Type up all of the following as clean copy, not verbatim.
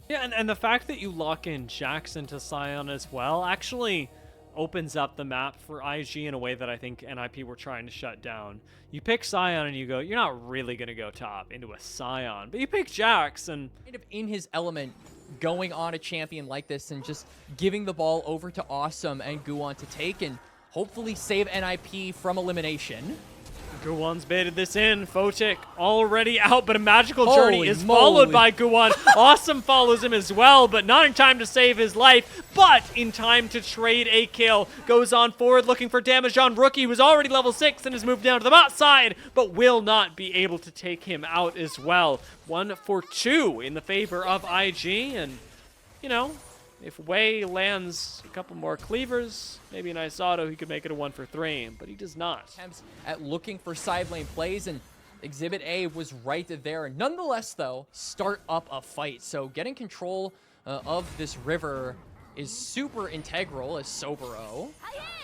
Yeah, and the fact that you lock in Jax into Sion as well actually opens up the map for IG in a way that I think NIP were trying to shut down. You pick Sion and you go, you're not really going to go top into a Sion, but you pick Jax and... Kind of in his element, going on a champion like this and just giving the ball over to Awesome and Guwon to take and hopefully save NIP from elimination. Guwon's baited this in. Photic already out, but a magical Holy journey is moly. followed by Guwon. Awesome follows him as well, but not in time to save his life, but in time to trade a kill. Goes on forward looking for damage on Rookie, who's already level 6 and has moved down to the bot side, but will not be able to take him out as well. 1 for 2 in the favor of IG, and, you know, if Wei lands a couple more cleavers, maybe a nice auto, he could make it a 1 for 3, but he does not. Attempts at looking for side lane plays, and Exhibit A was right there. Nonetheless, though, start up a fight. So getting control of this river is super integral as Sobero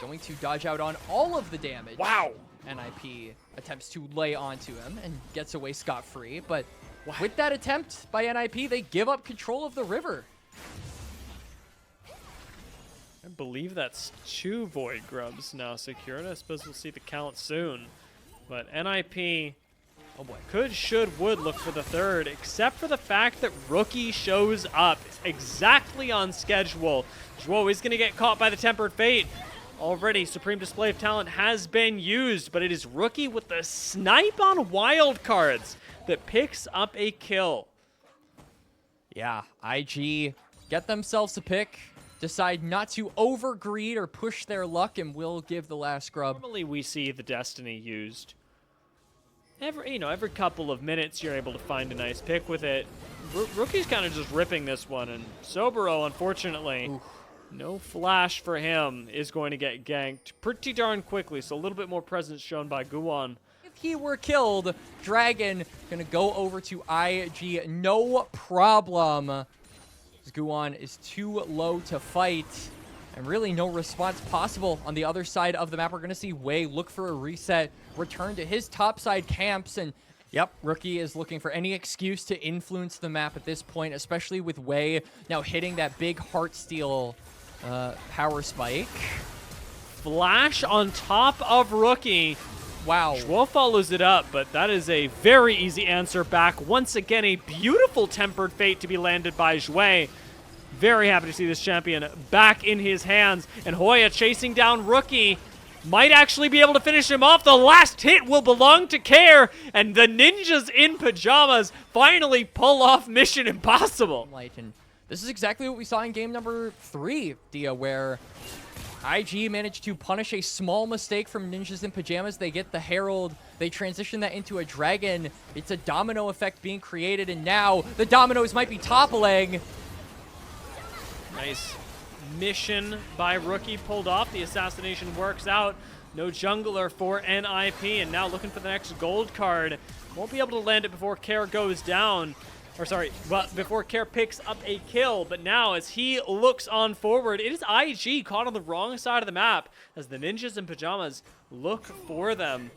going to dodge out on all of the damage. Wow. NIP attempts to lay onto him and gets away scot-free, but with that attempt by NIP, they give up control of the river. I believe that's 2 Void Grubs now secured. I suppose we'll see the count soon. But NIP, oh boy, could, should, would look for the 3rd, except for the fact that Rookie shows up exactly on schedule. Zhuo is going to get caught by the Tempered Fate. Already, Supreme Display of Talent has been used, but it is Rookie with the snipe on wild cards that picks up a kill. Yeah, IG get themselves a pick. Decide not to overgreed or push their luck, and will give the last scrub. Normally we see the Destiny used every couple of minutes. You're able to find a nice pick with it. Rookie's kind of just ripping this one, and Sobero, unfortunately, no flash for him, is going to get ganked pretty darn quickly, so a little bit more presence shown by Guwon. If he were killed, Dragon gonna go over to IG, no problem. Guwon is too low to fight, and really no response possible on the other side of the map. We're going to see Wei look for a reset, return to his topside camps, and yep, Rookie is looking for any excuse to influence the map at this point, especially with Wei now hitting that big Heartsteel power spike. Flash on top of Rookie. Wow. Zhuo follows it up, but that is a very easy answer back. Once again, a beautiful Tempered Fate to be landed by Zhuo. Very happy to see this champion back in his hands. And Hoya chasing down Rookie. Might actually be able to finish him off. The last hit will belong to Care. And the ninjas in pajamas finally pull off Mission Impossible. And this is exactly what we saw in game number 3, Dia, where IG managed to punish a small mistake from Ninjas in Pajamas. They get the Herald. They transition that into a Dragon. It's a domino effect being created, and now the dominoes might be toppling. Nice mission by Rookie pulled off. The assassination works out. No jungler for NIP, and now looking for the next gold card. Won't be able to land it before Care goes down. Or sorry, but before Care picks up a kill. But now as he looks on forward, it is IG caught on the wrong side of the map as the Ninjas in Pajamas look for them.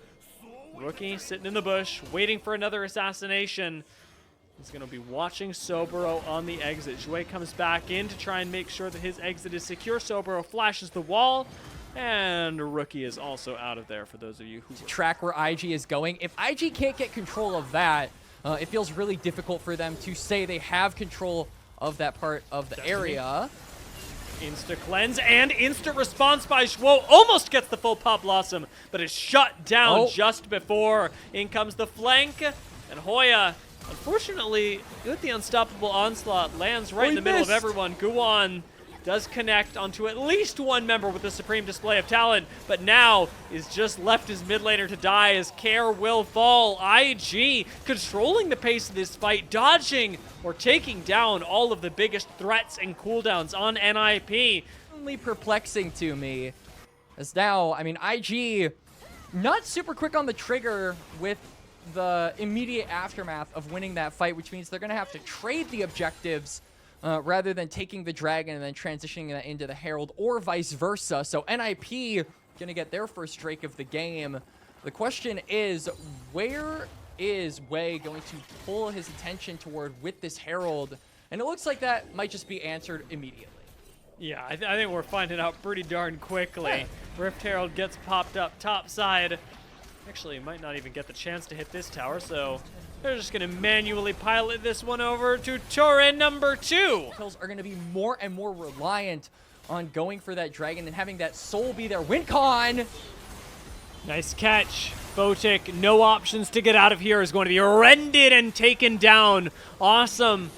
Rookie sitting in the bush, waiting for another assassination. He's going to be watching Sobero on the exit. Zhuo comes back in to try and make sure that his exit is secure. Sobero flashes the wall, and Rookie is also out of there for those of you who track where IG is going. If IG can't get control of that, it feels really difficult for them to say they have control of that part of the area. Insta cleanse and instant response by Zhuo. Almost gets the full Pop Blossom, but is shut down just before. In comes the flank, and Hoya, unfortunately, with the unstoppable onslaught, lands right in the middle of everyone. Guwon does connect onto at least one member with the Supreme Display of Talent, but now is just left his mid laner to die as Care will fall. IG controlling the pace of this fight, dodging or taking down all of the biggest threats and cooldowns on NIP. Only perplexing to me is now, I mean, IG not super quick on the trigger with the immediate aftermath of winning that fight, which means they're going to have to trade the objectives rather than taking the Dragon and then transitioning that into the Herald, or vice versa. So NIP going to get their first Drake of the game. The question is, where is Wei going to pull his attention toward with this Herald? And it looks like that might just be answered immediately. Yeah, I think we're finding out pretty darn quickly. Rift Herald gets popped up top side. Actually, might not even get the chance to hit this tower, so they're just going to manually pilot this one over to turret number 2. Kills are going to be more and more reliant on going for that dragon and having that soul be their win con. Nice catch. Photic, no options to get out of here, is going to be rended and taken down. Awesome.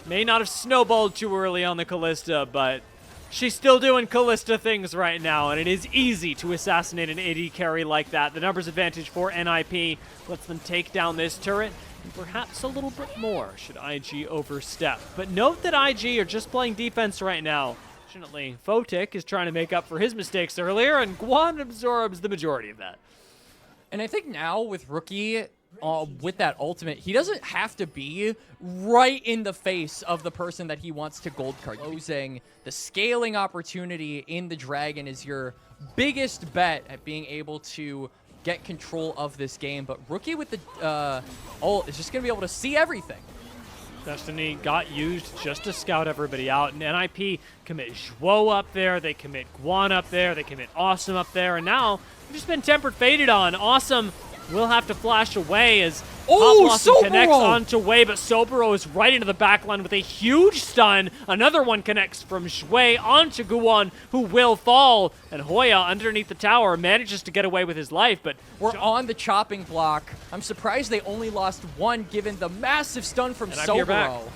May not have snowballed too early on the Kalista, but she's still doing Kalista things right now, and it is easy to assassinate an AD carry like that. The numbers advantage for NIP lets them take down this turret, and perhaps a little bit more should IG overstep. But note that IG are just playing defense right now. Fortunately, Photic is trying to make up for his mistakes earlier, and Guan absorbs the majority of that. And I think now with Rookie, with that ultimate, he doesn't have to be right in the face of the person that he wants to gold card. Closing the scaling opportunity in the dragon is your biggest bet at being able to get control of this game. But Rookie with the ult is just going to be able to see everything. Destiny got used just to scout everybody out, and NIP commit Zhuo up there, they commit Guan up there, they commit Awesome up there, and now they've just been tempered faded on. Awesome will have to flash away as Blossom connects onto Wei, but Sobero is right into the backline with a huge stun. Another one connects from Shui onto Guan, who will fall, and Hoya underneath the tower manages to get away with his life, but we're on the chopping block. I'm surprised they only lost one given the massive stun from Sobero.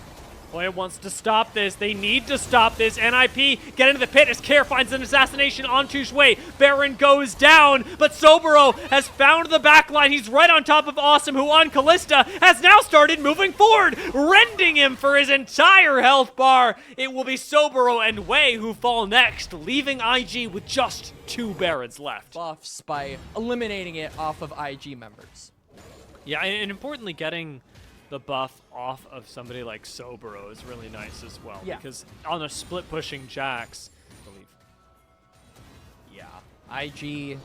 Hoya wants to stop this. They need to stop this. NIP get into the pit as Care finds an assassination onto Shui. Baron goes down, but Sobero has found the backline. He's right on top of Awesome, who on Kalista has now started moving forward, rending him for his entire health bar. It will be Sobero and Wei who fall next, leaving IG with just 2 Barons left. Buffs by eliminating it off of IG members. Yeah, and importantly, getting the buff off of somebody like Sobero is really nice as well. Yeah. Because on a split pushing Jax, I believe. Yeah. IG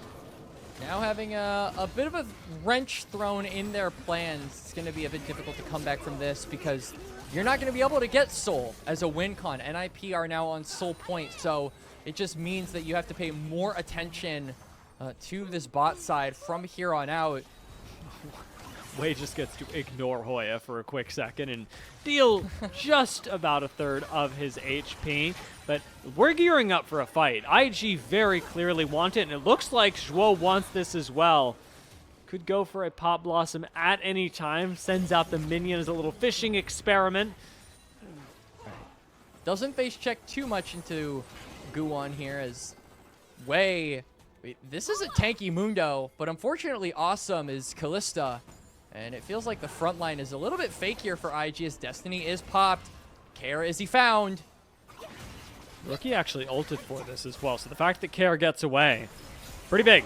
now having a bit of a wrench thrown in their plans. It's going to be a bit difficult to come back from this because you're not going to be able to get Soul as a win con. NIP are now on Soul Point, so it just means that you have to pay more attention to this bot side from here on out. Wei just gets to ignore Hoya for a quick second and deal just about a third of his HP. But we're gearing up for a fight. IG very clearly want it, and it looks like Zhuo wants this as well. Could go for a Pop Blossom at any time. Sends out the minion as a little fishing experiment. Doesn't face check too much into Guan here as Wei. This is a tanky Mundo, but unfortunately Awesome is Kalista. And it feels like the front line is a little bit fakier for IG as Destiny is popped. Care is he found. Rookie actually ulted for this as well, so the fact that Care gets away, pretty big.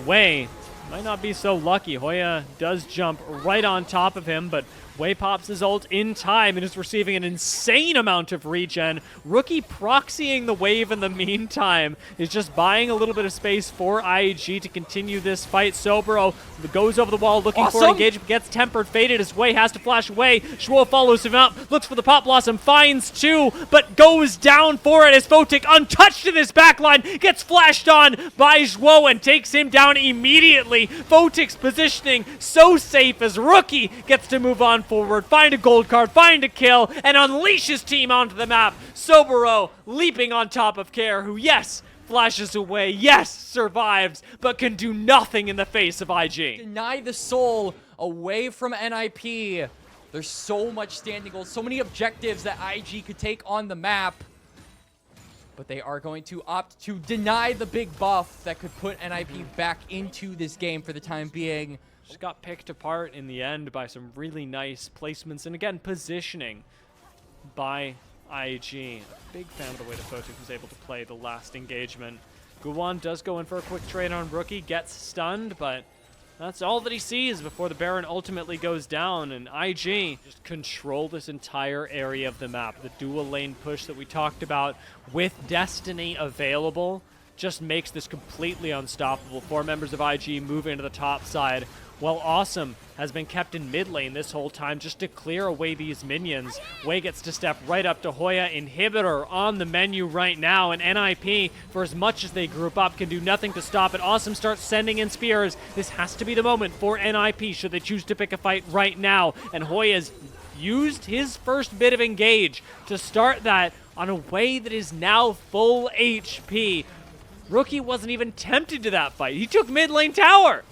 Wei might not be so lucky. Hoya does jump right on top of him, but Wei pops his ult in time and is receiving an insane amount of regen. Rookie proxying the wave in the meantime is just buying a little bit of space for IG to continue this fight. Sobero goes over the wall looking for engagement, gets tempered, faded as Wei has to flash away. Zhuo follows him up, looks for the Pop Blossom, finds 2, but goes down for it as Photic, untouched in this backline, gets flashed on by Zhuo and takes him down immediately. Photic's positioning so safe as Rookie gets to move on forward, find a gold card, find a kill, and unleash his team onto the map. Sobero leaping on top of Care, who, yes, flashes away, yes, survives, but can do nothing in the face of IG. Deny the soul away from NIP. There's so much standing gold, so many objectives that IG could take on the map. But they are going to opt to deny the big buff that could put NIP back into this game for the time being. Just got picked apart in the end by some really nice placements and, again, positioning by IG. Big fan of the way that Photic was able to play the last engagement. Guwan does go in for a quick trade on Rookie, gets stunned, but that's all that he sees before the Baron ultimately goes down, and IG just control this entire area of the map. The dual lane push that we talked about with Destiny available just makes this completely unstoppable. 4 members of IG move into the top side. Well, Awesome has been kept in mid lane this whole time just to clear away these minions. Wei gets to step right up to Hoya. Inhibitor on the menu right now, and NIP, for as much as they group up, can do nothing to stop it. Awesome starts sending in spears. This has to be the moment for NIP should they choose to pick a fight right now, and Hoya's used his first bit of engage to start that on a Wei that is now full HP. Rookie wasn't even tempted to that fight. He took mid lane tower.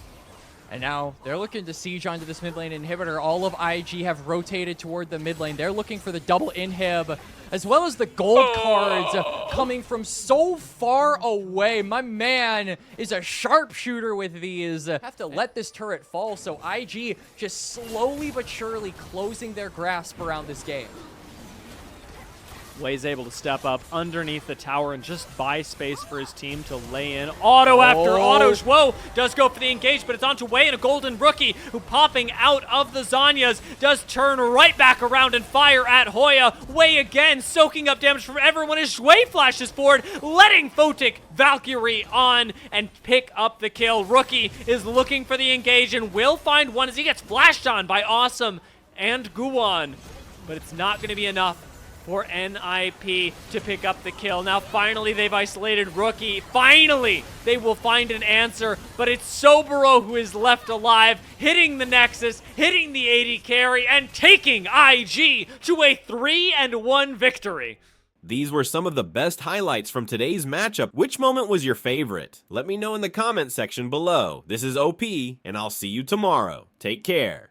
And now they're looking to siege onto this mid lane inhibitor. All of IG have rotated toward the mid lane. They're looking for the double inhib, as well as the gold cards coming from so far away. My man is a sharpshooter with these. Have to let this turret fall, so IG just slowly but surely closing their grasp around this game. Wei's able to step up underneath the tower and just buy space for his team to lay in. Auto after auto. Whoa, does go for the engage, but it's onto Wei and a golden Rookie who, popping out of the Zanyas, does turn right back around and fire at Hoya. Wei again soaking up damage from everyone as Wei flashes forward, letting Photic Valkyrie on and pick up the kill. Rookie is looking for the engage and will find one as he gets flashed on by Awesome and Guwon, but it's not going to be enough for NIP to pick up the kill. Now finally they've isolated Rookie. Finally they will find an answer, but it's Sobero who is left alive, hitting the Nexus, hitting the AD carry, and taking IG to a 3-1 victory. These were some of the best highlights from today's matchup. Which moment was your favorite? Let me know in the comment section below. This is OP, and I'll see you tomorrow. Take care.